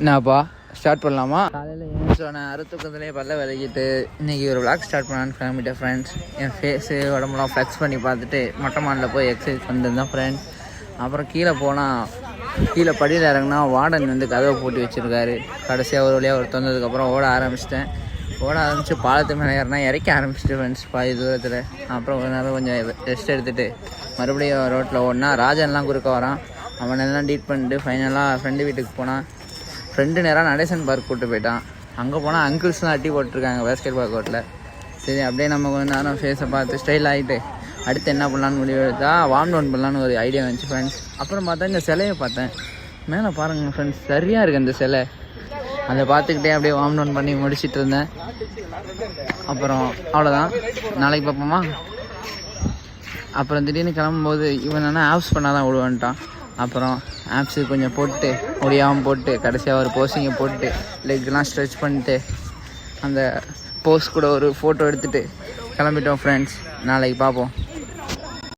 என்னப்பா ஸ்டார்ட் பண்ணலாமா? காலையில் எழுந்திரிச்சோன்னே அறுத்தூக்கத்துலேயே பல்ல விளக்கிட்டு இன்றைக்கி ஒரு விளாக் ஸ்டார்ட் பண்ணலான்னு கிளம்பிட்டேன் ஃப்ரெண்ட்ஸ். என் ஃபேஸு உடம்புலாம் ஃப்ளெக்ஸ் பண்ணி பார்த்துட்டு மொட்டை மாடில் போய் எக்ஸசைஸ் பண்ணிருந்தேன் ஃப்ரெண்ட்ஸ். அப்புறம் கீழே படியில் இறங்கினா வார்டன் வந்து கதவை பூட்டி வச்சுருக்காரு. கடைசியாக ஒரு வழியாக ஒரு தந்ததுக்கப்புறம் ஓட ஆரம்பித்து பாலத்து மேலே ஏறினா இறக்க ஆரம்பிச்சிட்டு ஃப்ரெண்ட்ஸ் பாதி தூரத்தில். அப்புறம் ஒரு நேரம் கொஞ்சம் ரெஸ்ட் எடுத்துகிட்டு மறுபடியும் ரோட்டில் ஓடினா ராஜன்லாம் குறுக்க வரான். அவனெல்லாம் டீட் பண்ணிட்டு ஃபைனலாக ஃப்ரெண்டு வீட்டுக்கு போனான். ஃப்ரெண்டு நேராக நடேசன் பார்க் கூப்பிட்டு போயிட்டான். அங்கே போனால் அங்கிள்ஸ்லாம் அட்டி போட்டிருக்காங்க பேஸ்கெட் பால் கோர்ட்டில். சரி அப்படியே நம்ம கொஞ்சம் நேரம் ஃபேஸை பார்த்து ஸ்டைல் ஆகிட்டு அடுத்து என்ன பண்ணலான்னு முடிவு எடுத்தா வார்ம் டவுன் பண்ணலான்னு ஒரு ஐடியா வந்துச்சு ஃப்ரெண்ட்ஸ். அப்புறம் பார்த்தா இந்த சிலையை பார்த்தேன். மேலே பாருங்கள் ஃப்ரெண்ட்ஸ், சரியாக இருக்குது அந்த சிலை. அதை பார்த்துக்கிட்டே அப்படியே வார்ம் டவுன் பண்ணி முடிச்சுட்டு இருந்தேன். அப்புறம் அவ்வளோதான், நாளைக்கு பார்ப்போமா. அப்புறம் திடீர்னு கிளம்பும்போது இவன் என்ன ஆப்ஸ் பண்ணால் தான் விடுவான்ட்டான். அப்புறம் ஆப்ஸு கொஞ்சம் போட்டு முடியாமல் போட்டு கடைசியாக ஒரு போஸிங்கை போட்டு லெக்லாம் ஸ்ட்ரெச் பண்ணிட்டு அந்த போஸ் கூட ஒரு ஃபோட்டோ எடுத்துகிட்டு கிளம்பிட்டோம் ஃப்ரெண்ட்ஸ். நாளைக்கு பார்ப்போம்.